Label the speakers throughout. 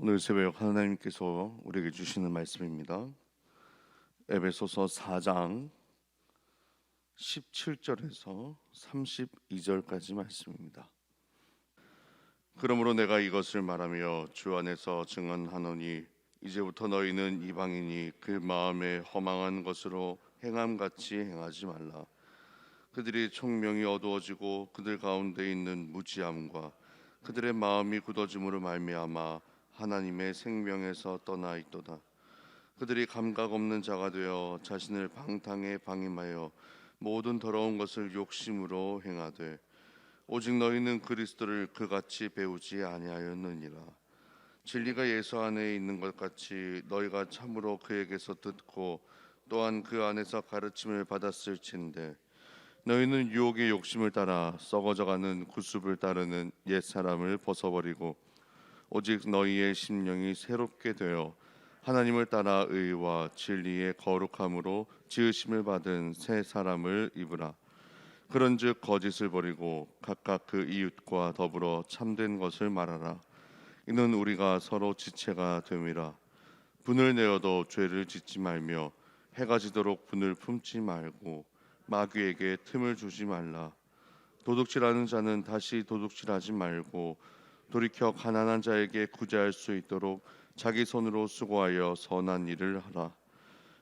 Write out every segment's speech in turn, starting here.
Speaker 1: 오늘 새벽 하나님께서 우리에게 주시는 말씀입니다. 에베소서 4장 17절에서 32절까지 말씀입니다. 그러므로 내가 이것을 말하며 주 안에서 증언하노니 이제부터 너희는 이방인이 그 마음에 허망한 것으로 행함같이 행하지 말라. 그들이 총명이 어두워지고 그들 가운데 있는 무지함과 그들의 마음이 굳어짐으로 말미암아 하나님의 생명에서 떠나 있도다. 그들이 감각 없는 자가 되어 자신을 방탕에 방임하여 모든 더러운 것을 욕심으로 행하되 오직 너희는 그리스도를 그같이 배우지 아니하였느니라. 진리가 예수 안에 있는 것 같이 너희가 참으로 그에게서 듣고 또한 그 안에서 가르침을 받았을진데 너희는 유혹의 욕심을 따라 썩어져가는 구습을 따르는 옛 사람을 벗어버리고 오직 너희의 심령이 새롭게 되어 하나님을 따라 의와 진리의 거룩함으로 지으심을 받은 새 사람을 입으라. 그런즉 거짓을 버리고 각각 그 이웃과 더불어 참된 것을 말하라. 이는 우리가 서로 지체가 됨이라. 분을 내어도 죄를 짓지 말며 해가 지도록 분을 품지 말고 마귀에게 틈을 주지 말라. 도둑질하는 자는 다시 도둑질하지 말고 돌이켜 가난한 자에게 구제할 수 있도록 자기 손으로 수고하여 선한 일을 하라.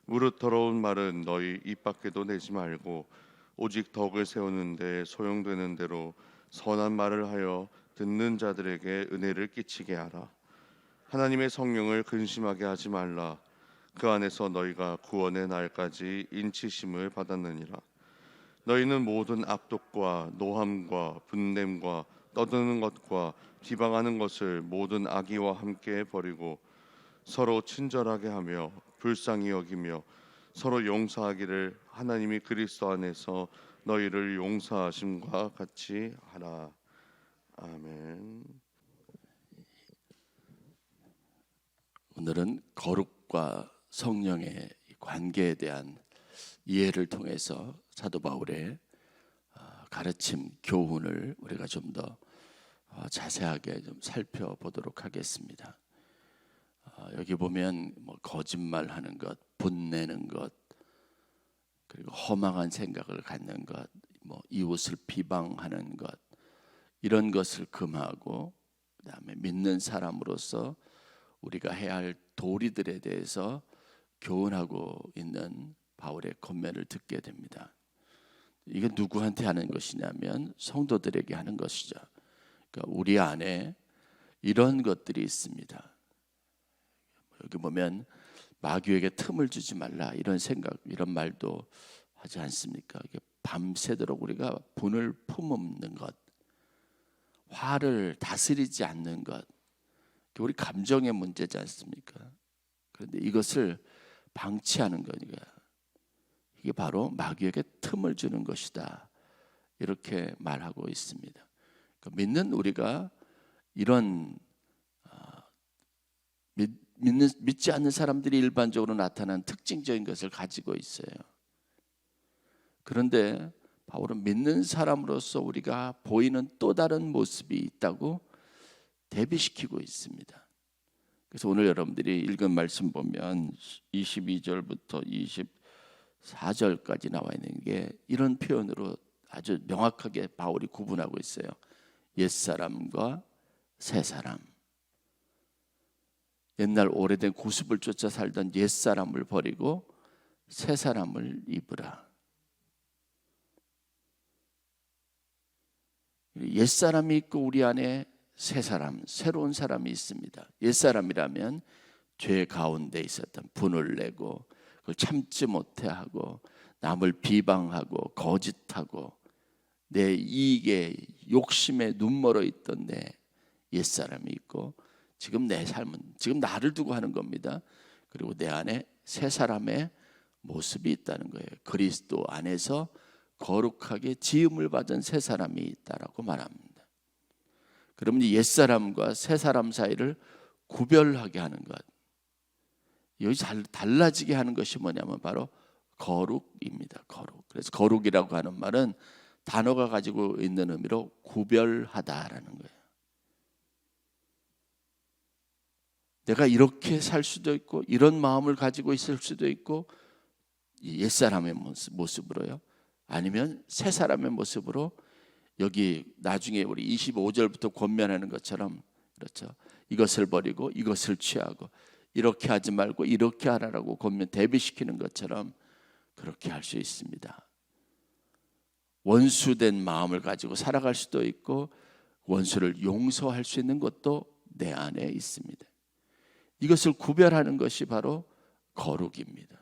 Speaker 1: 무릇 더러운 말은 너희 입 밖에도 내지 말고 오직 덕을 세우는 데 소용되는 대로 선한 말을 하여 듣는 자들에게 은혜를 끼치게 하라. 하나님의 성령을 근심하게 하지 말라. 그 안에서 너희가 구원의 날까지 인치심을 받았느니라. 너희는 모든 악독과 노함과 분냄과 떠드는 것과 비방하는 것을 모든 악의와 함께 버리고 서로 친절하게 하며 불쌍히 여기며 서로 용서하기를 하나님이 그리스도 안에서 너희를 용서하심과 같이 하라. 아멘.
Speaker 2: 오늘은 거룩과 성령의 관계에 대한 이해를 통해서 사도 바울의 가르침, 교훈을 우리가 좀 더 자세하게 좀 살펴보도록 하겠습니다. 여기 보면 거짓말하는 것, 분내는 것, 그리고 허망한 생각을 갖는 것, 이웃을 비방하는 것, 이런 것을 금하고 그다음에 믿는 사람으로서 우리가 해야 할 도리들에 대해서 교훈하고 있는 바울의 권면을 듣게 됩니다. 이게 누구한테 하는 것이냐면 성도들에게 하는 것이죠. 그러니까 우리 안에 이런 것들이 있습니다. 여기 보면 마귀에게 틈을 주지 말라 이런 생각, 이런 말도 하지 않습니까? 이게 밤새도록 우리가 분을 품없는 것, 화를 다스리지 않는 것, 우리 감정의 문제지 않습니까? 그런데 이것을 방치하는 거니까 이게 바로 마귀에게 틈을 주는 것이다, 이렇게 말하고 있습니다. 그러니까 믿는 우리가 이런 믿지 않는 사람들이 일반적으로 나타나는 특징적인 것을 가지고 있어요. 그런데 바울은 믿는 사람으로서 우리가 보이는 또 다른 모습이 있다고 대비시키고 있습니다. 그래서 오늘 여러분들이 읽은 말씀 보면 22절부터 24절까지 나와 있는 게 이런 표현으로 아주 명확하게 바울이 구분하고 있어요. 옛사람과 새사람. 옛날 오래된 구습을 쫓아 살던 옛사람을 버리고 새사람을 입으라. 옛사람이 있고 우리 안에 새사람, 새로운 사람이 있습니다. 옛사람이라면 죄 가운데 있었던 분을 내고 그걸 참지 못해 하고 남을 비방하고 거짓하고 내 이익에 욕심에 눈멀어 있던 내 옛사람이 있고, 지금 내 삶은 지금 나를 두고 하는 겁니다. 그리고 내 안에 새 사람의 모습이 있다는 거예요. 그리스도 안에서 거룩하게 지음을 받은 새 사람이 있다라고 말합니다. 그러면 옛 사람과 새 사람 사이를 구별하게 하는 것, 여기 달라지게 하는 것이 뭐냐면 바로 거룩입니다. 거룩. 그래서 거룩이라고 하는 말은 단어가 가지고 있는 의미로 구별하다라는 거예요. 내가 이렇게 살 수도 있고 이런 마음을 가지고 있을 수도 있고 옛사람의 모습으로요. 아니면 새 사람의 모습으로 여기 나중에 우리 25절부터 권면하는 것처럼 그렇죠. 이것을 버리고 이것을 취하고 이렇게 하지 말고 이렇게 하라라고 권면 대비시키는 것처럼 그렇게 할 수 있습니다. 원수된 마음을 가지고 살아갈 수도 있고 원수를 용서할 수 있는 것도 내 안에 있습니다. 이것을 구별하는 것이 바로 거룩입니다.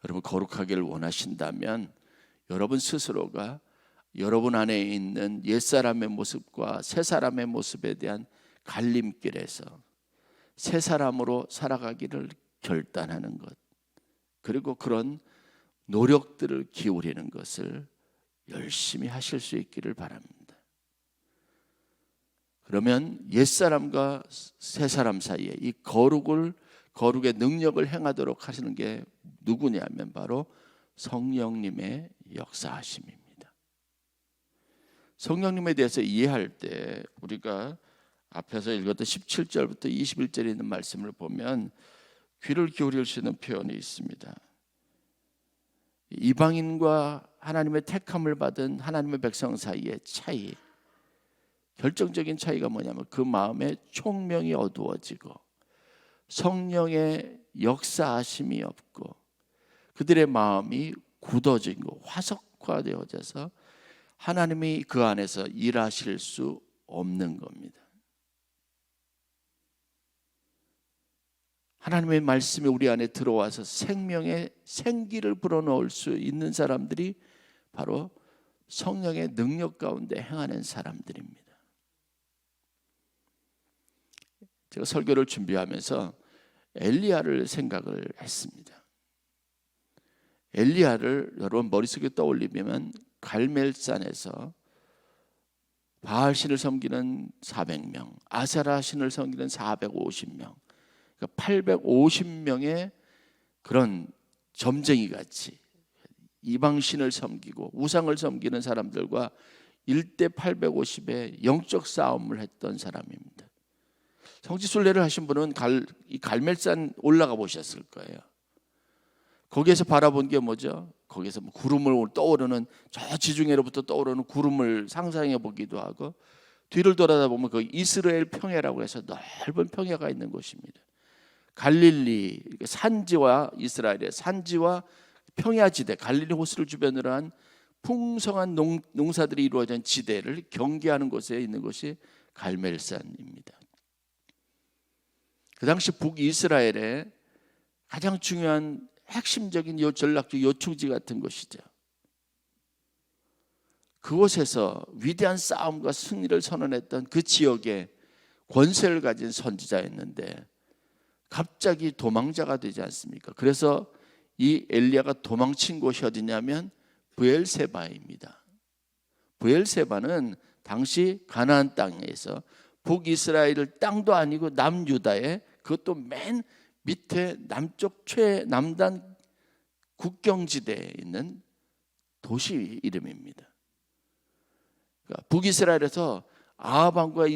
Speaker 2: 여러분 거룩하기를 원하신다면 여러분 스스로가 여러분 안에 있는 옛사람의 모습과 새사람의 모습에 대한 갈림길에서 새사람으로 살아가기를 결단하는 것, 그리고 그런 노력들을 기울이는 것을 열심히 하실 수 있기를 바랍니다. 그러면 옛사람과 새사람 사이에 이 거룩의 능력을 행하도록 하시는 게 누구냐면 바로 성령님의 역사하심입니다. 성령님에 대해서 이해할 때 우리가 앞에서 읽었던 17절부터 21절에 있는 말씀을 보면 귀를 기울일 수 있는 표현이 있습니다. 이방인과 하나님의 택함을 받은 하나님의 백성 사이의 차이, 결정적인 차이가 뭐냐면 그 마음의 총명이 어두워지고 성령의 역사하심이 없고 그들의 마음이 굳어지고 화석화되어져서 하나님이 그 안에서 일하실 수 없는 겁니다. 하나님의 말씀이 우리 안에 들어와서 생명의 생기를 불어넣을 수 있는 사람들이 바로 성령의 능력 가운데 행하는 사람들입니다. 제가 설교를 준비하면서 엘리야를 생각을 했습니다. 엘리야를 여러분 머릿속에 떠올리면 갈멜산에서 바알 신을 섬기는 400명, 아세라 신을 섬기는 450명, 850명의 그런 점쟁이 같이 이방 신을 섬기고 우상을 섬기는 사람들과 1대 850의 영적 싸움을 했던 사람입니다. 성지순례를 하신 분은 이 갈멜산 올라가 보셨을 거예요. 거기에서 바라본 게 뭐죠? 거기에서 구름을 떠오르는 저 지중해로부터 떠오르는 구름을 상상해 보기도 하고 뒤를 돌아다 보면 그 이스라엘 평야라고 해서 넓은 평야가 있는 곳입니다. 갈릴리 산지와 이스라엘의 산지와 평야지대 갈릴리 호수를 북으로 한 풍성한 농사들이 이루어진 지대를 경계하는 곳에 있는 곳이 갈멜산입니다. 그 당시 북이스라엘의 가장 중요한 핵심적인 전략적 요충지 같은 곳이죠. 그곳에서 위대한 싸움과 승리를 선언했던 그 지역에 권세를 가진 선지자였는데 갑자기 도망자가 되지 않습니까? 그래서 이 엘리야가 도망친 곳이 어디냐면 브엘세바입니다. 브엘세바는 당시 가나안 땅에서 북이스라엘 땅도 아니고 남유다의 그것도 맨 밑에 남쪽 최남단 국경지대에 있는 도시 이름입니다. 그러니까 북이스라엘에서 아합 왕과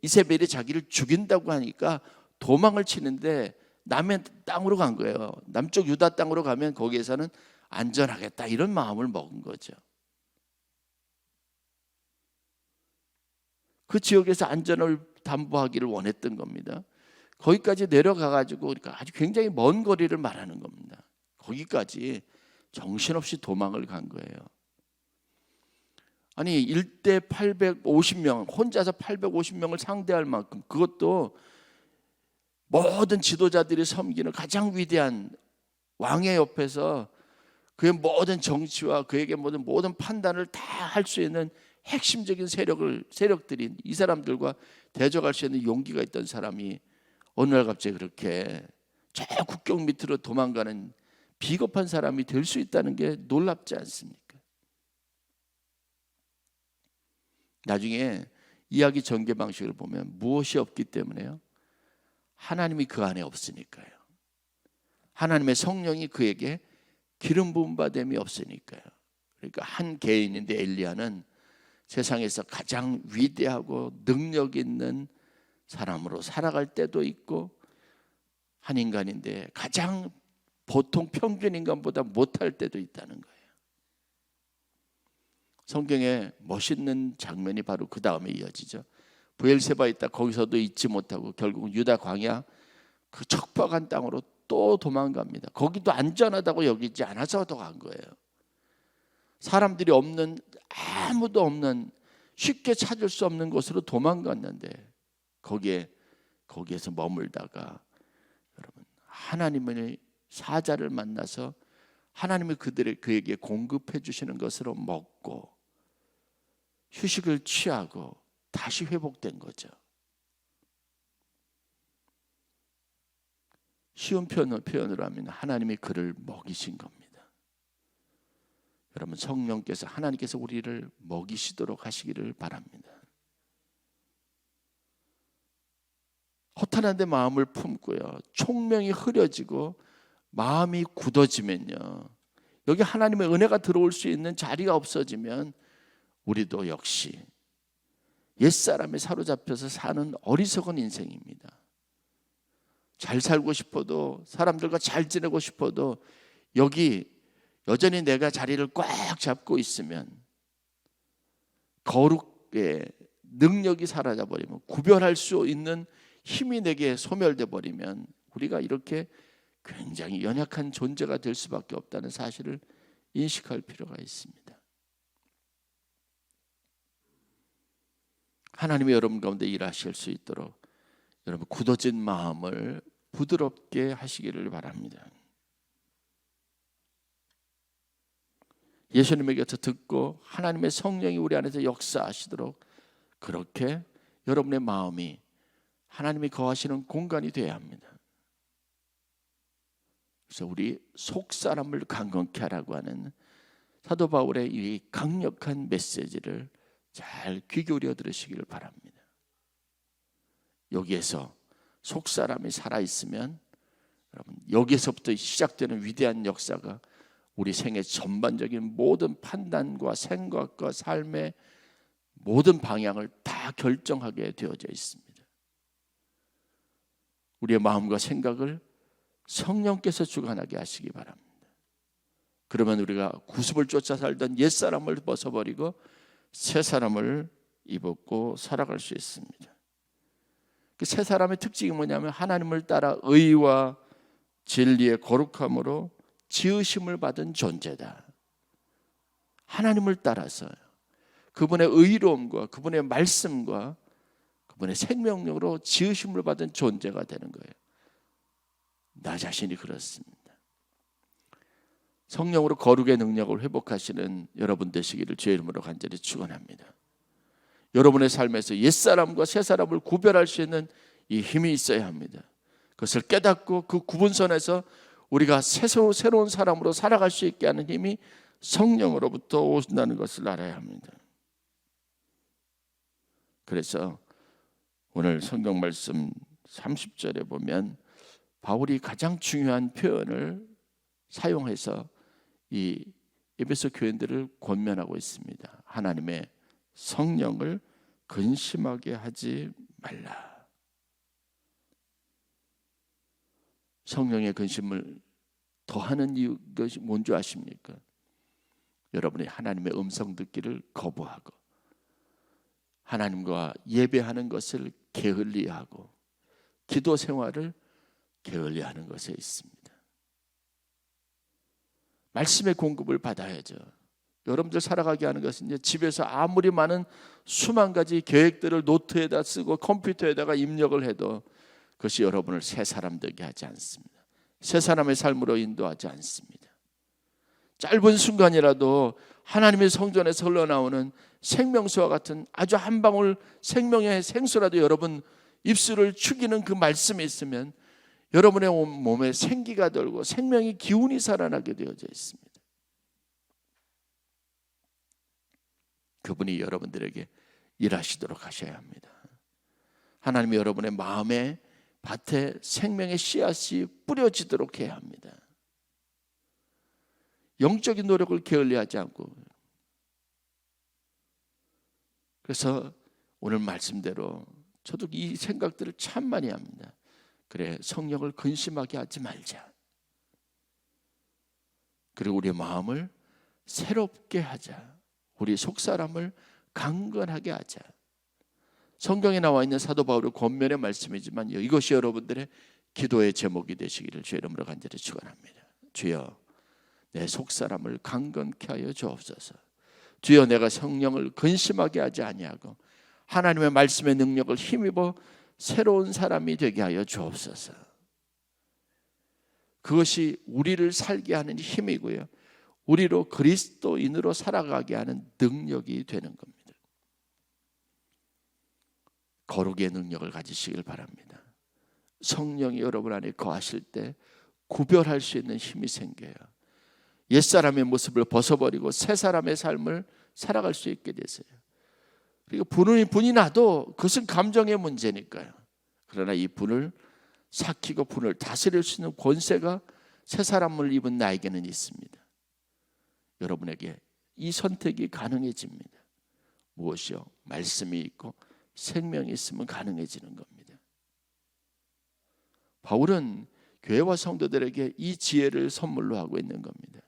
Speaker 2: 이세벨이 자기를 죽인다고 하니까 도망을 치는데 남의 땅으로 간 거예요. 남쪽 유다 땅으로 가면 거기에서는 안전하겠다 이런 마음을 먹은 거죠. 그 지역에서 안전을 담보하기를 원했던 겁니다. 거기까지 내려가가지고 그러니까 아주 굉장히 먼 거리를 말하는 겁니다. 거기까지 정신없이 도망을 간 거예요. 아니 1대 850명 혼자서 850명을 상대할 만큼 그것도 모든 지도자들이 섬기는 가장 위대한 왕의 옆에서 그의 모든 정치와 그에게 모든 판단을 다 할 수 있는 핵심적인 세력들이 이 사람들과 대적할 수 있는 용기가 있던 사람이 어느 날 갑자기 그렇게 저 국경 밑으로 도망가는 비겁한 사람이 될 수 있다는 게 놀랍지 않습니까? 나중에 이야기 전개 방식을 보면 무엇이 없기 때문에요? 하나님이 그 안에 없으니까요. 하나님의 성령이 그에게 기름 부은 바 됨이 없으니까요. 그러니까 한 개인인데 엘리야는 세상에서 가장 위대하고 능력 있는 사람으로 살아갈 때도 있고, 한 인간인데 가장 보통 평균 인간보다 못할 때도 있다는 거예요. 성경에 멋있는 장면이 바로 그 다음에 이어지죠. 브엘세바에 있다 거기서도 잊지 못하고 결국은 유다 광야 그 척박한 땅으로 또 도망갑니다. 거기도 안전하다고 여기지 않아서 더 간 거예요. 사람들이 없는, 아무도 없는, 쉽게 찾을 수 없는 곳으로 도망갔는데 거기에서 머물다가 여러분 하나님의 사자를 만나서 하나님이 그에게 공급해 주시는 것으로 먹고 휴식을 취하고 다시 회복된 거죠. 쉬운 표현으로 하면 하나님이 그를 먹이신 겁니다. 여러분 성령께서 하나님께서 우리를 먹이시도록 하시기를 바랍니다. 허탄한 데 마음을 품고요, 총명이 흐려지고 마음이 굳어지면요, 여기 하나님의 은혜가 들어올 수 있는 자리가 없어지면 우리도 역시 옛사람에 사로잡혀서 사는 어리석은 인생입니다. 잘 살고 싶어도, 사람들과 잘 지내고 싶어도 여기 여전히 내가 자리를 꽉 잡고 있으면, 거룩의 능력이 사라져 버리면, 구별할 수 있는 힘이 내게 소멸돼 버리면 우리가 이렇게 굉장히 연약한 존재가 될 수밖에 없다는 사실을 인식할 필요가 있습니다. 하나님이 여러분 가운데 일하실 수 있도록 여러분 굳어진 마음을 부드럽게 하시기를 바랍니다. 예수님에게서 듣고 하나님의 성령이 우리 안에서 역사하시도록 그렇게 여러분의 마음이 하나님이 거하시는 공간이 되어야 합니다. 그래서 우리 속사람을 강건케 하라고 하는 사도 바울의 이 강력한 메시지를 잘 귀 기울여 들으시기를 바랍니다. 여기에서 속사람이 살아있으면 여러분 여기에서부터 시작되는 위대한 역사가 우리 생의 전반적인 모든 판단과 생각과 삶의 모든 방향을 다 결정하게 되어져 있습니다. 우리의 마음과 생각을 성령께서 주관하게 하시기 바랍니다. 그러면 우리가 구습을 쫓아 살던 옛사람을 벗어버리고 새 사람을 입었고 살아갈 수 있습니다. 그 새 사람의 특징이 뭐냐면 하나님을 따라 의와 진리의 거룩함으로 지으심을 받은 존재다. 하나님을 따라서 그분의 의로움과 그분의 말씀과 그분의 생명력으로 지으심을 받은 존재가 되는 거예요. 나 자신이 그렇습니다. 성령으로 거룩의 능력을 회복하시는 여러분 되시기를 주의 이름으로 간절히 축원합니다. 여러분의 삶에서 옛사람과 새사람을 구별할 수 있는 이 힘이 있어야 합니다. 그것을 깨닫고 그 구분선에서 우리가 새로운 사람으로 살아갈 수 있게 하는 힘이 성령으로부터 오신다는 것을 알아야 합니다. 그래서 오늘 성경 말씀 30절에 보면 바울이 가장 중요한 표현을 사용해서 이 에베소 교인들을 권면하고 있습니다. 하나님의 성령을 근심하게 하지 말라. 성령의 근심을 더하는 이유가 뭔지 아십니까? 여러분이 하나님의 음성 듣기를 거부하고 하나님과 예배하는 것을 게을리하고 기도 생활을 게을리하는 것에 있습니다. 말씀의 공급을 받아야죠. 여러분들 살아가게 하는 것은 이제 집에서 아무리 많은 수만 가지 계획들을 노트에다 쓰고 컴퓨터에다가 입력을 해도 그것이 여러분을 새 사람 되게 하지 않습니다. 새 사람의 삶으로 인도하지 않습니다. 짧은 순간이라도 하나님의 성전에서 흘러나오는 생명수와 같은 아주 한 방울 생명의 생수라도 여러분 입술을 축이는 그 말씀이 있으면 여러분의 몸에 생기가 돌고 생명의 기운이 살아나게 되어져 있습니다. 그분이 여러분들에게 일하시도록 하셔야 합니다. 하나님이 여러분의 마음에 밭에 생명의 씨앗이 뿌려지도록 해야 합니다. 영적인 노력을 게을리하지 않고, 그래서 오늘 말씀대로 저도 이 생각들을 참 많이 합니다. 그래, 성령을 근심하게 하지 말자. 그리고 우리의 마음을 새롭게 하자. 우리 속사람을 강건하게 하자. 성경에 나와 있는 사도 바울의 권면의 말씀이지만 이것이 여러분들의 기도의 제목이 되시기를 주의 이름으로 간절히 축원합니다. 주여, 내 속사람을 강건케 하여 주옵소서. 주여, 내가 성령을 근심하게 하지 아니하고 하나님의 말씀의 능력을 힘입어 새로운 사람이 되게 하여 주옵소서. 그것이 우리를 살게 하는 힘이고요, 우리로 그리스도인으로 살아가게 하는 능력이 되는 겁니다. 거룩의 능력을 가지시길 바랍니다. 성령이 여러분 안에 거하실 때 구별할 수 있는 힘이 생겨요. 옛사람의 모습을 벗어버리고 새 사람의 삶을 살아갈 수 있게 되세요. 그리고 분이 나도 그것은 감정의 문제니까요. 그러나 이 분을 삭히고 분을 다스릴 수 있는 권세가 새 사람을 입은 나에게는 있습니다. 여러분에게 이 선택이 가능해집니다. 무엇이요? 말씀이 있고 생명이 있으면 가능해지는 겁니다. 바울은 교회와 성도들에게 이 지혜를 선물로 하고 있는 겁니다.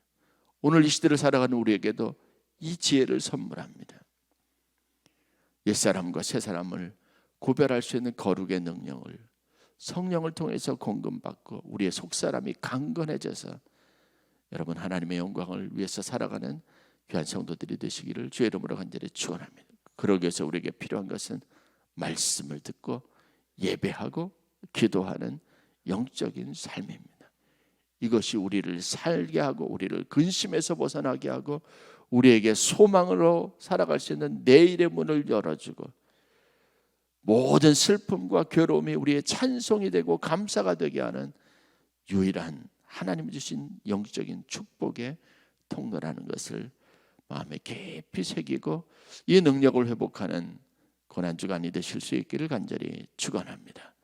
Speaker 2: 오늘 이 시대를 살아가는 우리에게도 이 지혜를 선물합니다. 옛사람과 새사람을 구별할 수 있는 거룩의 능력을 성령을 통해서 공급받고 우리의 속사람이 강건해져서 여러분 하나님의 영광을 위해서 살아가는 귀한 성도들이 되시기를 주의 이름으로 간절히 축원합니다. 그러기 위해서 우리에게 필요한 것은 말씀을 듣고 예배하고 기도하는 영적인 삶입니다. 이것이 우리를 살게 하고 우리를 근심에서 벗어나게 하고 우리에게 소망으로 살아갈 수 있는 내일의 문을 열어주고 모든 슬픔과 괴로움이 우리의 찬송이 되고 감사가 되게 하는 유일한 하나님이 주신 영적인 축복의 통로라는 것을 마음에 깊이 새기고 이 능력을 회복하는 고난주간이 되실 수 있기를 간절히 축원합니다.